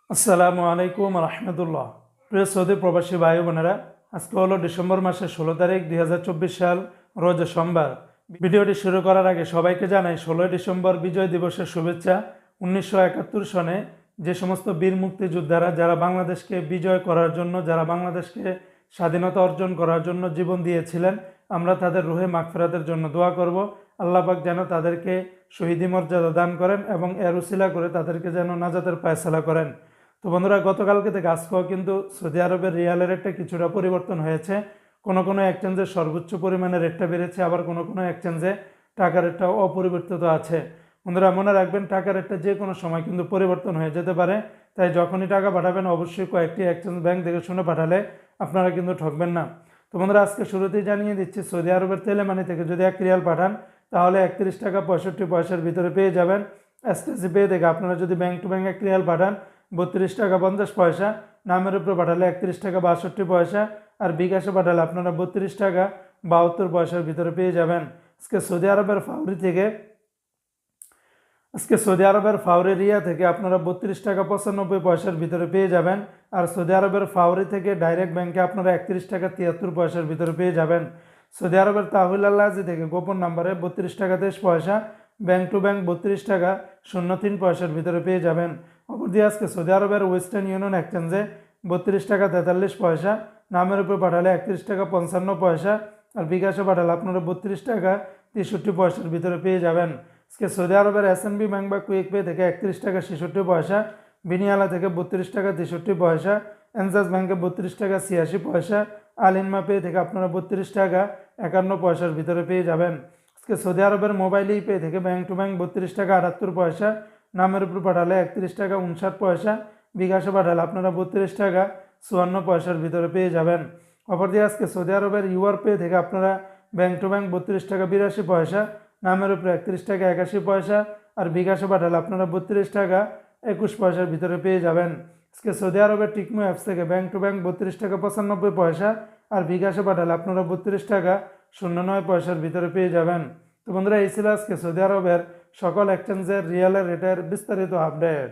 আসসালামু আলাইকুম রহমতুল্লাহ। প্রিয় সৌদি প্রবাসী ভাই বোনেরা, আজকে হলো ডিসেম্বর মাসের 16 তারিখ 2024 সাল, রোজ সোমবার। ভিডিওটি শুরু করার আগে সবাইকে জানাই 16 ডিসেম্বর বিজয় দিবসের শুভেচ্ছা। 1971 সনে যে সমস্ত বীর মুক্তিযোদ্ধারা যারা বাংলাদেশকে বিজয় করার জন্য, যারা বাংলাদেশকে স্বাধীনতা অর্জন করার জন্য জীবন দিয়েছিলেন, আমরা তাদের রুহে মাগফিরাতের জন্য দোয়া করব। আল্লাহ পাক যেন তাদেরকে শহীদি মর্যাদা দান করেন এবং এর উসিলা করে তাদেরকে যেন নাজাতের ফায়সালা করেন। তো বন্ধুরা, গতকালকে থেকে আজকেও কিন্তু সৌদি আরবের রিয়ালের রেটটা কিছুটা পরিবর্তন হয়েছে। কোনো কোনো এক্সচেঞ্জে সর্বোচ্চ পরিমাণে রেটটা বেড়েছে, আবার কোনো কোনো এক্সচেঞ্জে টাকার রেটটা অপরিবর্তিত আছে। বন্ধুরা মনে রাখবেন, টাকার রেটটা যে কোনো সময় কিন্তু পরিবর্তন হয়ে যেতে পারে। তাই যখনই টাকা পাঠাবেন অবশ্যই কয়েকটি এক্সচেঞ্জ ব্যাংক দেখে শুনে পাঠালে আপনারা কিন্তু ঠকবেন না। তো বন্ধুরা, আজকে শুরুতেই জানিয়ে দিচ্ছি, সৌদি আরবের তেলেমানি থেকে যদি 1 রিয়াল পাঠান তাহলে 31 টাকা 65 পয়সার ভিতরে পেয়ে যাবেন। এসটিসি পে থেকে আপনারা যদি ব্যাংক টু ব্যাংক 1 রিয়াল পাঠান 32 টাকা 50 পয়সা, নামের উপরে পাঠালে 31 টাকা 62 পয়সা, আর বিকাশে পাঠালে আপনারা 32 টাকা 72 পয়সার ভিতরে পেয়ে যাবেন। আজকে সৌদি আরবের ফাউরি রিয়া থেকে আপনারা 32 টাকা 95 পয়সার ভিতরে পেয়ে যাবেন। আর সৌদি আরবের ফাউরি থেকে ডাইরেক্ট ব্যাংকে আপনারা 31 টাকা 73 পয়সার ভিতরে পেয়ে যাবেন। সৌদি আরবের তাহবিল আল্লাজি থেকে গোপন নাম্বারে 32 টাকা 23 পয়সা, ব্যাংক টু ব্যাংক 32 টাকা 03 পয়সার ভিতরে পেয়ে যাবেন। অপরদিকে আজকে সৌদি আরবের ওয়েস্টার্ন ইউনিয়ন এক্সচেঞ্জে 32 টাকা 43 পয়সা, নামের উপর পাঠালে 31 টাকা 55 পয়সা, আর বিকাশে পাঠালে আপনারা 32 টাকা 63 পয়সার ভিতরে পেয়ে যাবেন। আজকে সৌদি আরবের এসএনবি ব্যাংক বা কুইক পে থেকে 31 টাকা 66 পয়সা, বিনিয়ালা থেকে 32 টাকা 63 পয়সা, এনজাস ব্যাংকে 32 টাকা 86 পয়সা, আলিনমা পে থেকে আপনারা 32 টাকা 51 পয়সার ভিতরে পেয়ে যাবেন। আজকে সৌদি আরবের মোবাইল ই পে থেকে ব্যাংক টু ব্যাংক 32 টাকা 78 পয়সা, নামের উপর পাঠালে 31 টাকা 59 পয়সা, বিকাশে পাঠালে আপনারা 32 টাকা 54 পয়সার ভিতরে পেয়ে যাবেন। অপরদিকে আজকে সৌদি আরবের ইউআর পে থেকে আপনারা ব্যাংক টু ব্যাংক 32 টাকা 82 পয়সা, নামের উপরে 31 টাকা 81 পয়সা, আর বিকাশে পাঠালে আপনারা 32 টাকা 21 পয়সার ভিতরে পেয়ে যাবেন। আজকে সৌদি আরবের টিকমো অ্যাপস থেকে ব্যাংক টু ব্যাংক 32 টাকা 95 পয়সা, আর বিকাশে পাঠালে আপনারা 32 টাকা 09 পয়সার ভিতরে পেয়ে যাবেন। তো বন্ধুরা, এই ছিল আজকে সৌদি আরবের সকল এক্সচেঞ্জের রিয়ালের রেটের বিস্তারিত আপডেট।